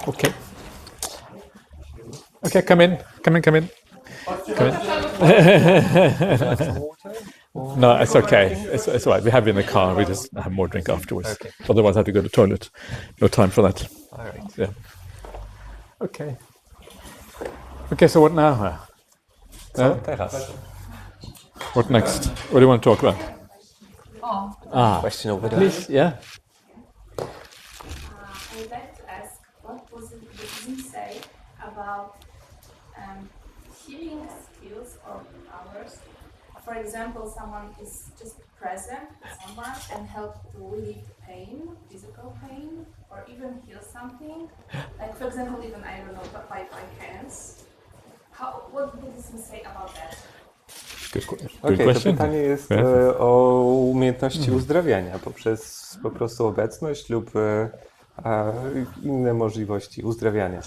Okay. Okay, come in. Come in. Come in. No, it's okay. It's all right. We have it in the car. We just have more drink afterwards. Okay. Otherwise, I have to go to the toilet. No time for that. All right. Yeah. Okay. Okay, so what now? Co teraz? What next? What do you want to talk about? Question over there. Please, yeah. I would like to ask, what was it that you say about healing skills or powers? For example, someone is just present with someone and help to relieve pain, physical pain, or even heal something. Like, for example, even, I don't know, by hands. What would you say about that? Okej, to question. pytanie jest o umiejętności uzdrawiania poprzez po prostu obecność lub inne możliwości uzdrawiania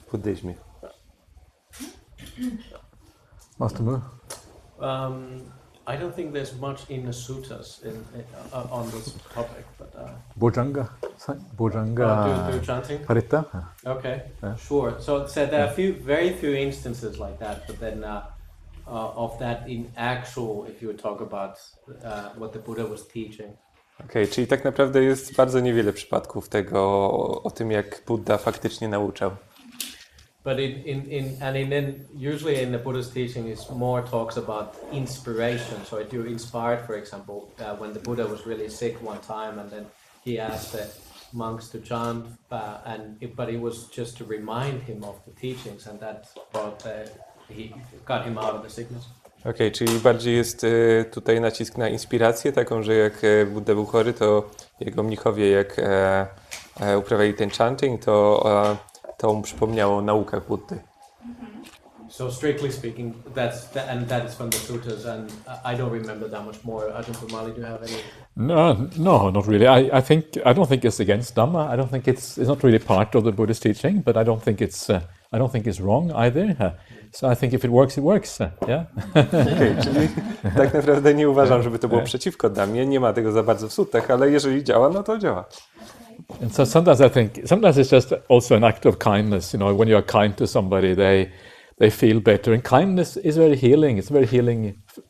w buddyzmie. Master Mu? I don't think there's much in the suttas on this topic, but Bojanga? Bojanga do chanting. Paritta? Okay, Yeah. sure. So there are very few instances like that, but then of that in actual, if you would talk about what the Buddha was teaching. Okej, czyli tak naprawdę jest bardzo niewiele przypadków tego o tym, jak Buddha faktycznie nauczał. But usually in the Buddha's teaching is more talks about inspiration. So if you're inspired, for example, when the Buddha was really sick one time, and then he asked the monks to chant, but it was just to remind him of the teachings, and that he got him out of the sickness. Okej, czyli bardziej jest tutaj nacisk na inspirację, taką, że jak Buddha był chory, to jego mnichowie, jak uprawiali ten chanting, to mu przypomniało o naukach Buddy. So strictly speaking, that is from the suttas, and I don't remember that much more. Ajahn Brahmali, do you have any? No, not really. I don't think it's against Dhamma. I don't think it's not really part of the Buddhist teaching, but I don't think it's wrong either. So I think if it works, it works. Yeah. Okej, czyli tak naprawdę nie uważam, żeby to było przeciwko Dhammie. Nie ma tego za bardzo w suttach, ale jeżeli działa, no to działa. And so sometimes it's just also an act of kindness. You know, when you are kind to somebody, they feel better. And kindness is very healing. It's a very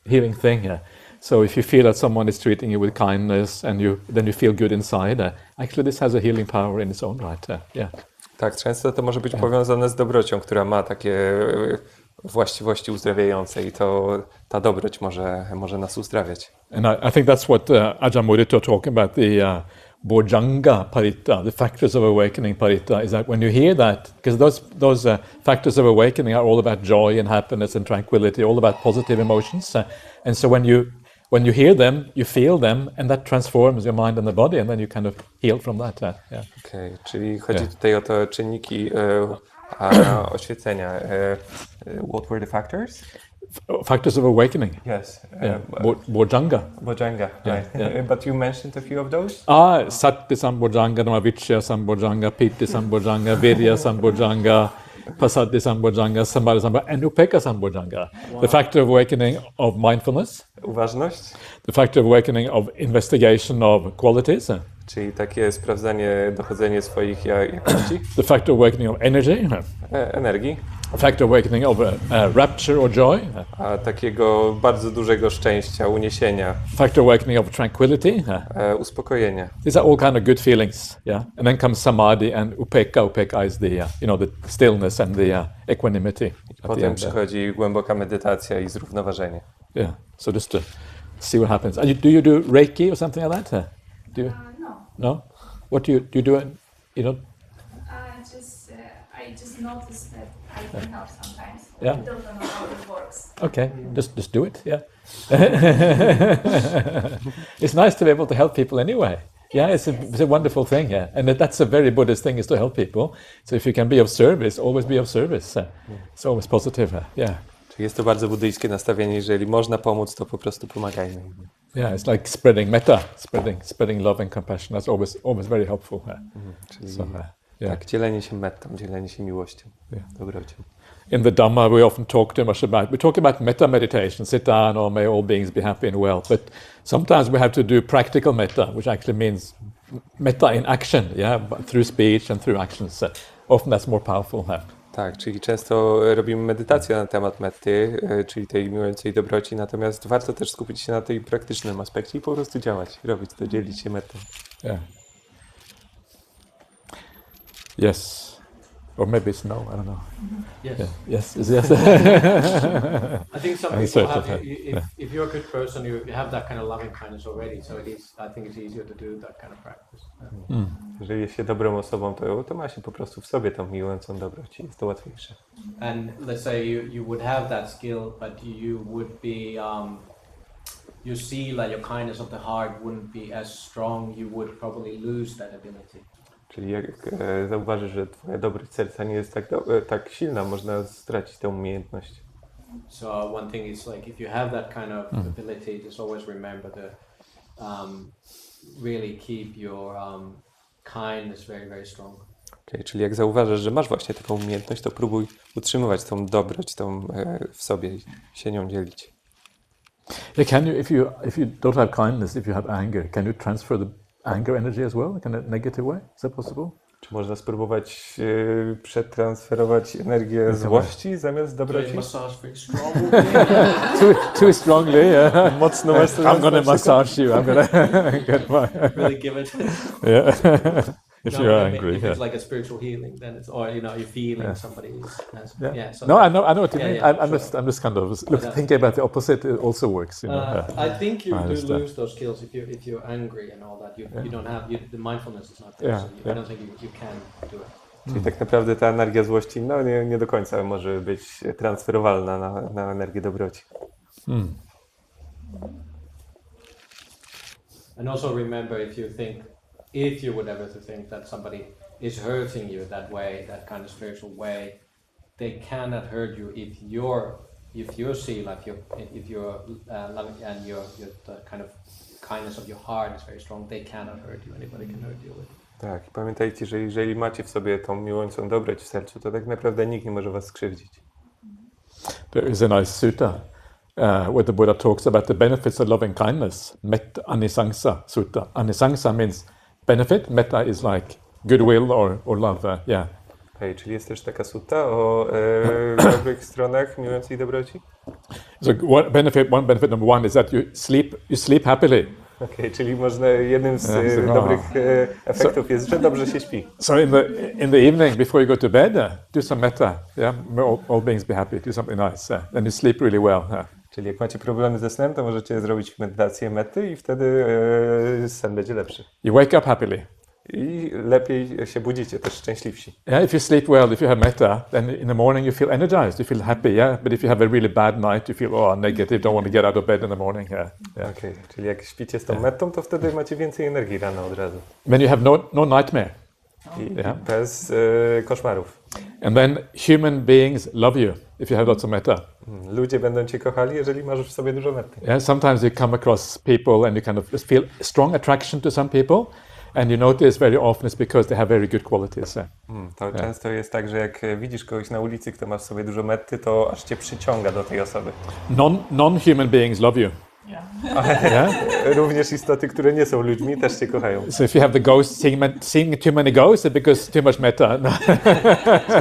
healing thing. So if you feel that someone is treating you with kindness, and then you feel good inside, actually this has a healing power in its own right. Yeah. Tak, często to może być powiązane z dobrocią, która ma takie właściwości uzdrawiające i to ta dobroć może nas uzdrawiać. And I think that's what Ajahna Mudito talking about, the Bojanga Paritta, the factors of awakening Paritta, is that when you hear that, because those factors of awakening are all about joy and happiness and tranquility, all about positive emotions. And so when you hear them, you feel them, and that transforms your mind and the body, and then you kind of heal from that. Yeah. Okej, czyli chodzi tutaj o te czynniki oświecenia. What were the factors? Factors of awakening. Yes. Bojanga. Bojanga, right. Yeah. But you mentioned a few of those? Sati Sambojanga, Namavichya Sambojanga, Piti Sambojanga, Virya Sambojanga, Pasati Sambojanga, Samadhi Sambojanga, and Upeka Sambojanga. Wow. The factor of awakening of mindfulness. Uważność. The factor of awakening of investigation of qualities. Czyli takie sprawdzanie, dochodzenie swoich jakości. The factor of awakening of energy. Energii. A factor of awakening of rapture or joy. A takiego bardzo dużego szczęścia, uniesienia. Factor of awakening of tranquility. Uspokojenia. These are all kind of good feelings, yeah. And then comes samadhi and upeka. Upeka is the the stillness and the equanimity. Potem przychodzi głęboka medytacja i zrównoważenie. Yeah. So just to see what happens. Do you do Reiki or something like that? Do you? No. No. What do you do? You know. I just noticed that I can help sometimes. Yeah. I don't know how it works. Okay. Just do it. Yeah. It's nice to be able to help people anyway. Yeah, it's a wonderful thing. Yeah, and that's a very Buddhist thing, is to help people. So if you can be of service, always be of service. It's always positive. Yeah. Czyli jest to bardzo buddyjskie nastawienie, jeżeli można pomóc, to po prostu pomagajmy. Yeah, it's like spreading metta, spreading love and compassion. That's always very helpful. Czyli yeah. dzielenie się mettą, dzielenie się miłością, dobrocią. In the Dhamma, we often talk too much about, we talk about metta meditation, sit down, or may all beings be happy and well. But sometimes we have to do practical metta, which actually means metta in action, yeah, but through speech and through actions. Often that's more powerful. Tak, czyli często robimy medytację na temat metty, czyli tej miłującej dobroci, natomiast warto też skupić się na tej praktycznym aspekcie i po prostu działać, robić to, dzielić się mettą. Yeah. Yes. Or maybe it's no, I don't know. Yes. Yeah. Yes. I think some people have, if you're a good person, you have that kind of loving kindness already, so I think it's easier to do that kind of practice. Jeżeli jest się dobrą osobą, to ma się po prostu w sobie tą miłującą dobroć i jest to łatwiejsze. And let's say you would have that skill, but you would be, you see that your kindness of the heart wouldn't be as strong, you would probably lose that ability. Czyli jak zauważysz, że twoja dobroć serca nie jest tak silna, można stracić tę umiejętność. So one thing is like if you have that kind of ability, just always remember to really keep your kindness very, very strong. Okay, czyli jak zauważysz, że masz właśnie taką umiejętność, to próbuj utrzymywać tą dobroć w sobie i się nią dzielić. Yeah, can you, if you don't have kindness, if you have anger, can you transfer the anger energy as well, in a negative way? Is that possible? Czy można spróbować przetransferować energię złości zamiast dobroci? Massage very strong. Too strongly, yeah. Mocno I'm gonna massage you. I'm gonna get my. Really give it. Yeah. If you're angry, if it's like a spiritual healing, then it's, or you're feeling somebody has, so no, I know what you mean. Yeah, I'm just kind of thinking about the opposite. It also works, you know. I think you do lose those skills if you're angry and all that. You don't have the mindfulness is not there, so I don't think you can do it. Czyli tak naprawdę ta energia złości nie do końca może być transferowalna na energię dobroci. And also remember, if you would ever think that somebody is hurting you that way, that kind of spiritual way, they cannot hurt you if you see like if you're loving and the kind of kindness of your heart is very strong, they cannot hurt you. Anybody can hurt you with it. Tak, i pamiętajcie, że jeżeli macie w sobie tą miłującą dobroć w sercu, to tak naprawdę nikt nie może was skrzywdzić. There is a nice sutta where the Buddha talks about the benefits of loving kindness. Metta anisangsa sutta. Anisangsa means benefit. Metta is like goodwill or love. Yeah. Okay, czyli jest też taka sutta o dobrych stronach miłującej dobroci? So one benefit number one is that you sleep happily. Okay, czyli jednym z dobrych efektów jest, że dobrze się śpi. So in the evening before you go to bed, do some metta. Yeah, all beings be happy. Do something nice. Then you sleep really well. Czyli jak macie problemy ze snem, to możecie zrobić medytację metty i wtedy sen będzie lepszy. You wake up happily. I lepiej się budzicie, też szczęśliwsi. Yeah, if you sleep well, if you have metta, then in the morning you feel energized, you feel happy, yeah. But if you have a really bad night, you feel negative, don't want to get out of bed in the morning. Yeah. Okay. Czyli jak śpicie z tą mettą, to wtedy macie więcej energii rano od razu. When you have no nightmare. I bez koszmarów. And then human beings love you if you have lots of metta. Ludzie będą cię kochali, jeżeli masz w sobie dużo metty. Yeah, sometimes you come across people and you kind of just feel strong attraction to some people. And you notice very often it's because they have very good qualities. To często jest tak, że jak widzisz kogoś na ulicy, kto ma w sobie dużo metty, to aż cię przyciąga do tej osoby. Non-human beings love you. Yeah. Również istoty, które nie są ludźmi, też cię kochają. So if you have the ghost seeing too many ghosts, it's because too much metta.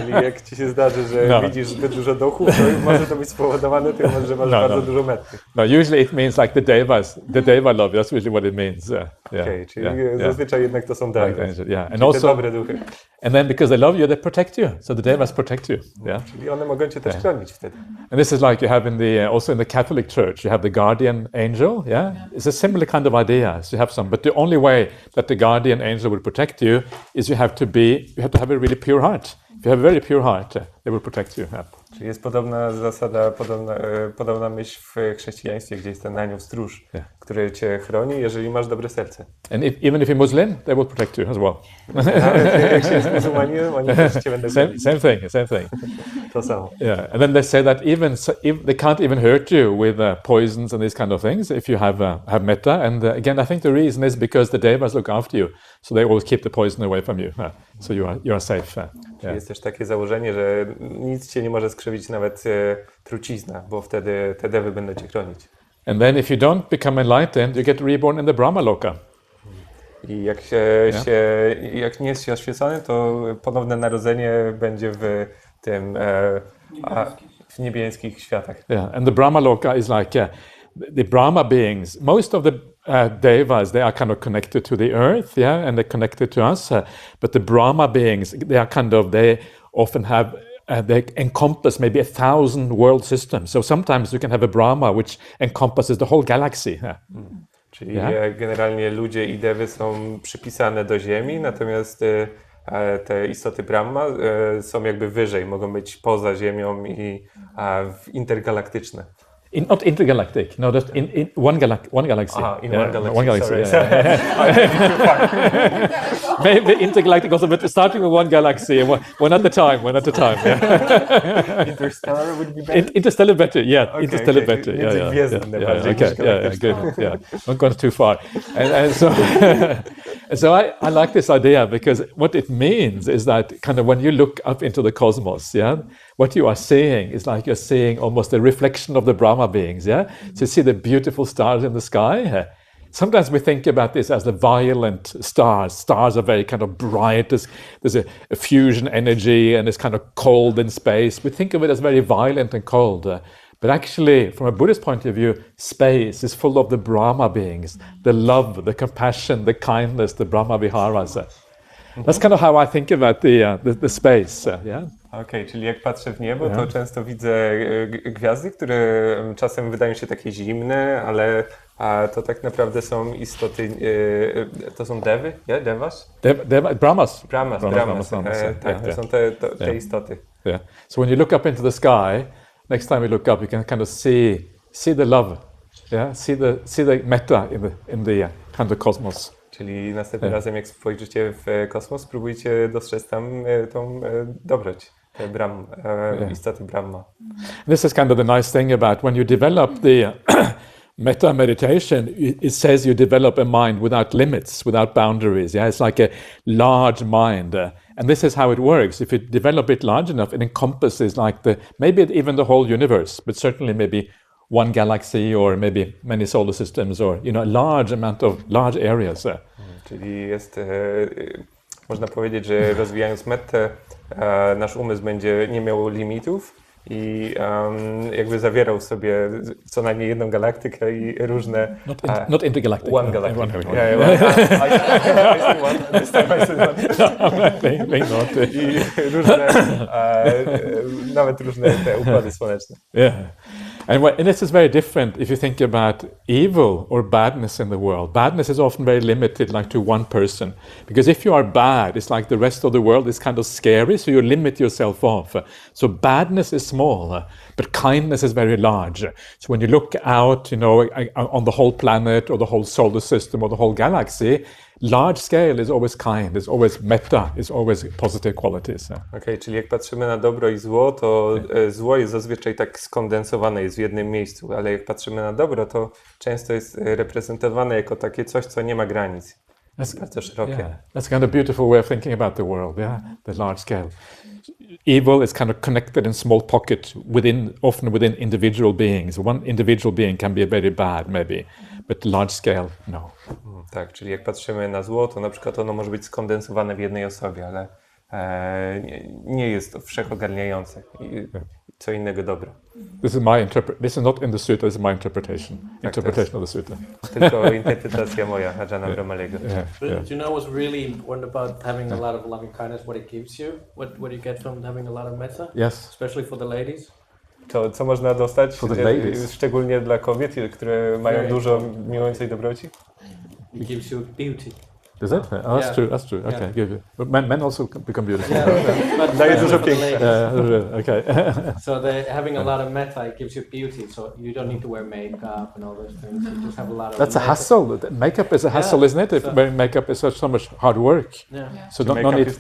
Czyli jak ci się zdarzy, że widzisz zbyt dużo duchów, to może to być spowodowane tym, że masz bardzo dużo metty. No, usually it means like the deva love. That's usually what it means. Okay, czyli zazwyczaj jednak to są devas. And also dobre duchy. And then because they love you, they protect you. So the devas protect you. Yeah. Czyli one mogą cię też chronić wtedy. And this is like you have also in the Catholic Church, you have the guardian angel. Yeah. It's a similar kind of idea. So you have some, but the only way that the guardian angel will protect you is you have to have a really pure heart. If you have a very pure heart, they will protect you. Yeah. Czyli jest podobna zasada, podobna myśl w chrześcijaństwie, gdzie jest ten anioł stróż, który cię chroni, jeżeli masz dobre serce. And even if you're Muslim, they will protect you as well. Jak się jest muzułmaninem, oni też cię będą chronić. Same thing. To samo. Yeah, and then they say that they can't even hurt you with poisons and these kind of things if you have metta. And again, I think the reason is because the devas look after you, so they always keep the poison away from you. So you are safe. Jest też takie założenie, że nic cię nie może skrzywić, nawet trucizna, bo wtedy te dewy będą cię chronić. And then if you don't become enlightened, you get reborn in the Brahmaloka. I jak nie jest się oświecony, to ponowne narodzenie będzie w tym w niebieskich światach. Yeah, and the Brahmaloka is like the Brahma beings. Most of the devas, they are kind of connected to the earth, yeah, and they're connected to us. But the Brahma beings, they often have. They encompass maybe 1,000 world systems. So sometimes you can have a Brahma which encompasses the whole galaxy. Czyli generalnie ludzie i dewy są przypisane do Ziemi, natomiast te istoty Brahma są jakby wyżej, mogą być poza Ziemią i intergalaktyczne. Not intergalactic, no, just in one galaxy. One galaxy. Sorry. Maybe intergalactic also, but starting with one galaxy, one at a time. Yeah. Interstellar would be better. Interstellar better, yeah. Okay, interstellar better, yeah. Good. Not going too far. And so I like this idea because what it means is that kind of when you look up into the cosmos, yeah, what you are seeing is like you're seeing almost a reflection of the Brahma beings, yeah. So you see the beautiful stars in the sky. Sometimes we think about this as the violent stars. Stars are very kind of bright. There's a fusion energy and it's kind of cold in space. We think of it as very violent and cold. But actually, from a Buddhist point of view, space is full of the Brahma beings, the love, the compassion, the kindness, the Brahma viharas. That's kind of how I think about the space. Yeah. Okej, czyli jak patrzę w niebo, to często widzę gwiazdy, które czasem wydają się takie zimne, ale to tak naprawdę są istoty, to są dewy? Yeah, devas? Brahmas. Brahmas. Tak, to są te istoty. Yeah. So when you look up into the sky, next time you look up, you can kind of see the love, yeah, see the metta in the kind of cosmos. Czyli następnym razem, jak spojrzycie w kosmos, spróbujcie dostrzec tam tą dobroć, te istoty Brahma. This is kind of the nice thing about when you develop the metta meditation. It says you develop a mind without limits, without boundaries. Yeah, it's like a large mind. And this is how it works. If you develop it large enough, it encompasses like maybe even the whole universe, but certainly maybe one galaxy or maybe many solar systems or a large amount of large areas. Czyli jest, można powiedzieć, że rozwijając mettę, nasz umysł będzie nie miał limitów i jakby zawierał w sobie co najmniej jedną galaktykę i różne... Not intergalactic. One galactic. One. This time I said one. I różne, nawet różne te układy słoneczne. Yeah. And this is very different if you think about evil or badness in the world. Badness is often very limited, like to one person. Because if you are bad, it's like the rest of the world is kind of scary, so you limit yourself off. So badness is small, but kindness is very large. So when you look out, on the whole planet or the whole solar system or the whole galaxy, large scale is always kind, is always metta, is always positive qualities. Okej, czyli jak patrzymy na dobro i zło, to zło jest zazwyczaj tak skondensowane, jest w jednym miejscu, ale jak patrzymy na dobro, to często jest reprezentowane jako takie coś, co nie ma granic. Jest bardzo szerokie. Yeah. That's kind of beautiful way of thinking about the world, yeah, the large scale. Evil is kind of connected in small pocket often within individual beings. One individual being can be very bad maybe, but large scale, no. Tak, czyli jak patrzymy na zło, to na przykład ono może być skondensowane w jednej osobie, ale nie jest to wszechogarniające. Co innego dobro. This is not in the sutta, this is my interpretation. Interpretation of the sutta. Tylko interpretacja moja, Ajahna Brahmaliego. Do you know what's really important about having a lot of loving kindness, what it gives you? What you get from having a lot of metta? Yes. Especially for the ladies? To co można dostać, szczególnie dla kobiet, które mają dużo miłującej dobroci? It gives you beauty. Is it? Oh, that's true. Okay, good. But men also become beautiful. But daje dużo piękna. Okay. So having a lot of metta, it gives you beauty. So you don't need to wear makeup and all those things. You just have a lot of. That's a hassle. Makeup is a hassle, isn't it? Wearing makeup is so much hard work. Yeah. So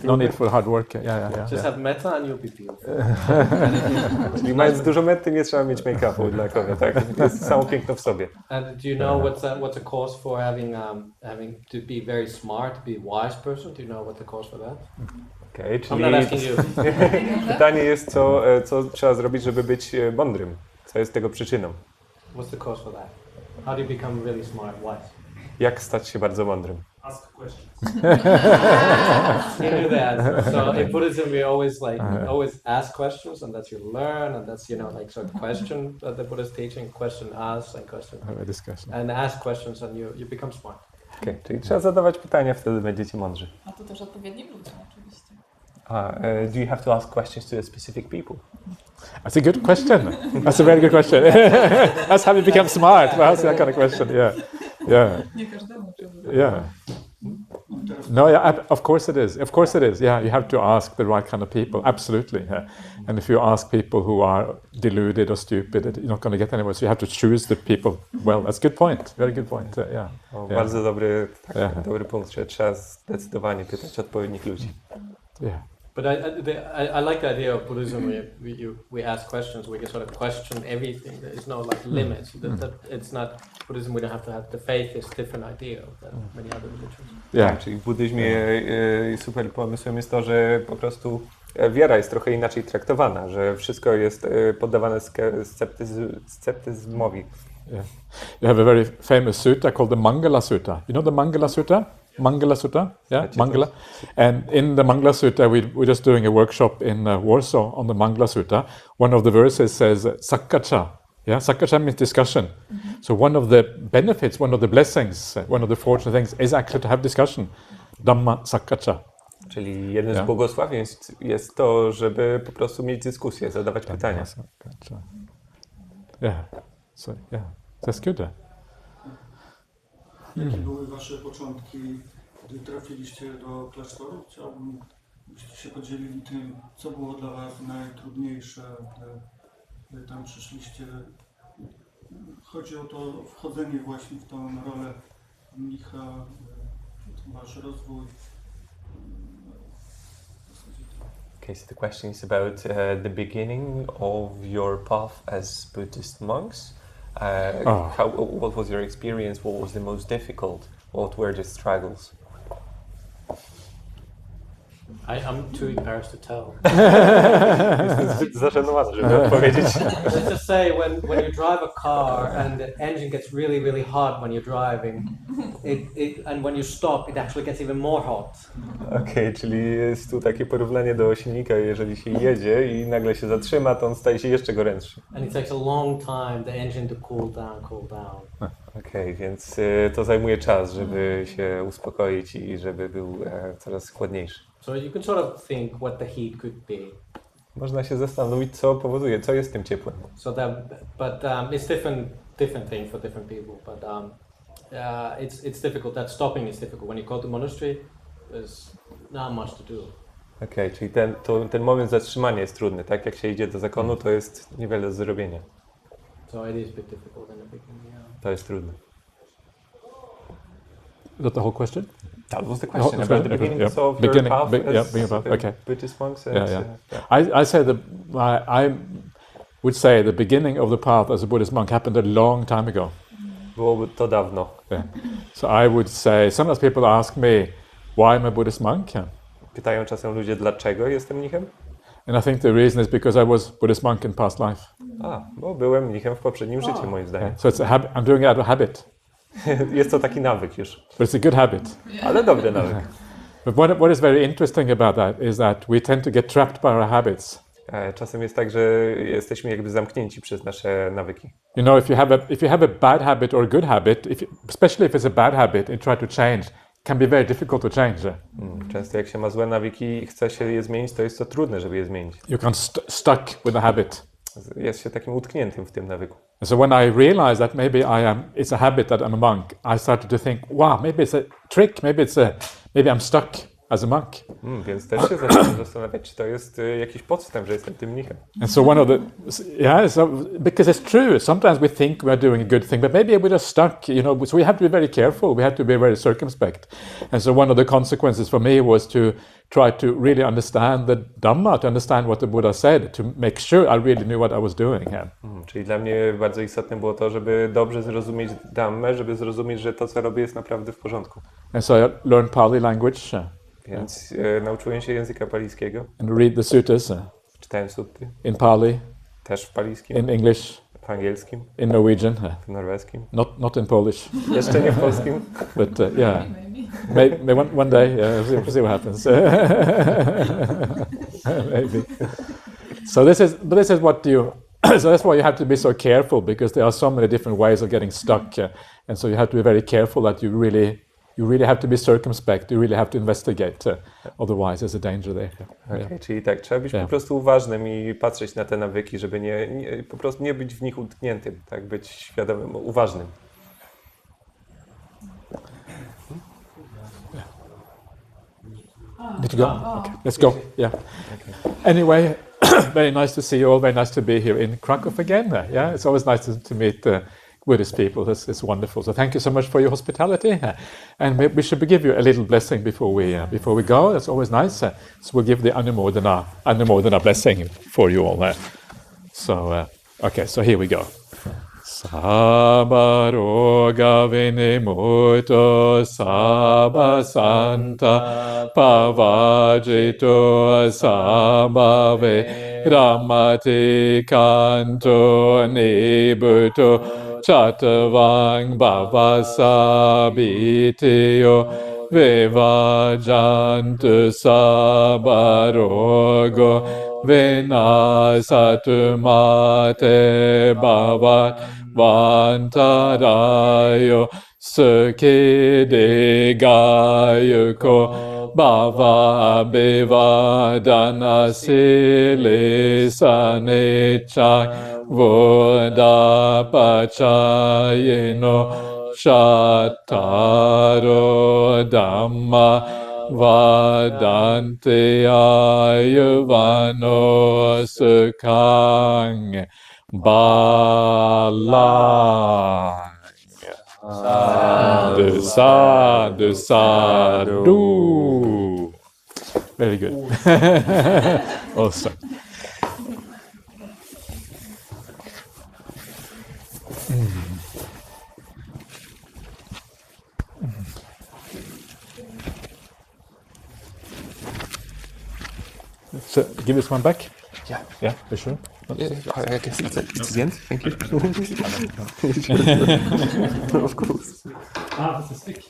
no need for hard work. Yeah. Just have metta and you'll be beautiful. Czyli mając dużo metty, nie trzeba mieć make-upu dla kobiet, tak? To jest samo piękno w sobie. And do you know what's a cause for having to be very smart, to be a wise person? Do you know what the cause for that? Okay, czyli I'm not asking you. pytanie jest, co trzeba zrobić, żeby być mądrym? Co jest tego przyczyną? What's the cause for that? How do you become really smart, wise? Jak stać się bardzo mądrym? ask questions. You do that. So in Buddhism, we always always ask questions, and that's you learn, and that's sort of question that the Buddha is teaching. Question ask and question. Have a discussion. And ask questions, and you become smart. Okay, czyli trzeba zadawać pytania, wtedy będziecie mądrzy. A to też odpowiednim ludziom oczywiście. Do you have to ask questions to a specific people? That's a good question. That's a very good question. That's how you become smart. That's that kind of question. Yeah. Nie każdemu trzeba. Yeah. No, yeah, of course it is. Of course it is. Yeah, you have to ask the right kind of people. Absolutely. Yeah. And if you ask people who are deluded or stupid, you're not going to get anywhere. So you have to choose the people. Well, that's a good point. Very good point. Yeah. Bardzo dobry dobry punkt, że trzeba zdecydowanie pytać odpowiednich ludzi. Yeah. But I like the idea of Buddhism where we ask questions, we can sort of question everything. There's no limits. It's not Buddhism. We don't have to have the faith is a different idea than many other religions. Tak, czyli w buddyzmie super pomysłem jest to, że po wiara jest trochę inaczej traktowana, że wszystko jest poddawane sceptyzmowi. Yeah. You have a very famous sutta called the Mangala Sutta. You know the Mangala Sutta? Mangala Sutta? Yeah, Mangala. And in the Mangala Sutta, we're just doing a workshop in Warsaw on the Mangala Sutta. One of the verses says Sakkacha. Yeah, Sakkacha means discussion. So one of the benefits, one of the blessings, one of the fortunate things is actually to have discussion. Dhamma Sakkacha. Czyli jednym z błogosławieństw jest to, żeby po prostu mieć dyskusję, zadawać pytania. Yeah. So yeah, that's good. Jakie były wasze początki, gdy trafiliście do klasztoru? Chciałbym, byście się podzielili tym, co było dla was najtrudniejsze, gdy tam przyszliście. Chodzi o to wchodzenie właśnie w tą rolę mnicha, wasz rozwój. Okay, so the question is about the beginning of your path as Buddhist monks. What was your experience? What was the most difficult? What were the struggles? I'm too embarrassed to tell. Jestem zbyt zażenowany, żeby odpowiedzieć. Let's just say when you drive a car and the engine gets really, really hot when you're driving, and when you stop, it actually gets even more hot. Okej, czyli jest tu takie porównanie do silnika, jeżeli się jedzie i nagle się zatrzyma, to on staje się jeszcze gorętszy. And it takes a long time the engine to cool down. Okej, więc to zajmuje czas, żeby się uspokoić i żeby był coraz chłodniejszy. So you can sort of think what the heat could be. Można się zastanowić, co powoduje, co jest tym ciepłem. So it's different thing for different people. But it's difficult. That stopping is difficult. When you go to monastery, there's not much to do. Okej, czyli ten moment zatrzymania jest trudny, tak? Jak się idzie do zakonu, to jest niewiele do zrobienia. So it is a bit difficult in the beginning. Yeah. To jest trudne. Is that the whole question? That was the question about the beginning of your path as okay. Buddhist monks. I say I would say the beginning of the path as a Buddhist monk happened a long time ago. Byłoby to dawno. Yeah. So I would say sometimes people ask me why I'm a Buddhist monk. Yeah. Pytają czasem ludzie, dlaczego jestem mnichem? And I think the reason is because I was Buddhist monk in past life. Bo byłem mnichem w poprzednim życiu, moim zdaniem. Yeah. So it's a habit. I'm doing it out of habit. Jest to taki nawyk już. But it's a good habit. Ale dobry nawyk. But what is very interesting about that is that we tend to get trapped by our habits. Czasem jest tak, że jesteśmy jakby zamknięci przez nasze nawyki. You know, if you have a bad habit or a good habit, especially if it's a bad habit and try to change, it can be very difficult to change. Często jak się ma złe nawyki i chce się je zmienić, to jest to trudne, żeby je zmienić. You can stuck with a habit. Jest się takim utkniętym w tym nawyku. And so when I realized that maybe it's a habit that I'm a monk, I started to think, wow, maybe it's a trick, maybe I'm stuck as a monk. Więc też się zacząłem zastanawiać, czy to jest jakiś podstęp, że jestem tym mnichem. And so because it's true, sometimes we think we're doing a good thing, but maybe we're just stuck, you know, so we have to be very careful, we have to be very circumspect. And so one of the consequences for me was to try to really understand the Dhamma, to understand what the Buddha said, to make sure I really knew what I was doing. Czyli dla mnie bardzo istotne było to, żeby dobrze zrozumieć Dhammę, żeby zrozumieć, że to, co robię, jest naprawdę w porządku. And so I learned Pali language. Więc nauczyłem się języka palijskiego. And read the suttas. Czytałem sutty. In Pali. Też w palijskim. In English. Po angielskim, in Norwegian, w norweskim. not in Polish, Jeszcze nie w polskim. but yeah, Maybe. maybe one day, yeah, see what happens. Maybe. So this is what you. So that's why you have to be so careful, because there are so many different ways of getting stuck, and so you have to be very careful that you really have to be circumspect. You really have to investigate, otherwise there's a danger there. Okay, czyli tak, trzeba być po prostu uważnym i patrzeć na te nawyki, żeby po prostu nie być w nich utkniętym, tak, być świadomym, uważnym. Need to go? Okay. Let's go. Yeah. Anyway, very nice to see you all. Very nice to be here in Krakow again. Yeah, it's always nice to meet Buddhist people. It's wonderful. So thank you so much for your hospitality. And we should give you a little blessing before we go. That's always nice. So we'll give the Anumodana blessing for you all. Okay, so here we go. Sabba roga vinimuto sabba santa pavajito sabba ramati kanto nibuto chatavang bhavasabhitiyo vivajantu sabba rogo vinasatu mate bhavat Vantarayo Sukhidigayuko Bhava Bivadana Silisanichak Vodapachayino Shattaro Dhamma Vadanti Ayuvano Sukhang Balang. Sadhu, sadhu, sadhu. Very good. Awesome. So, give this one back. Yeah, for sure. I guess it's the end. Thank you. Of course. That's a stick.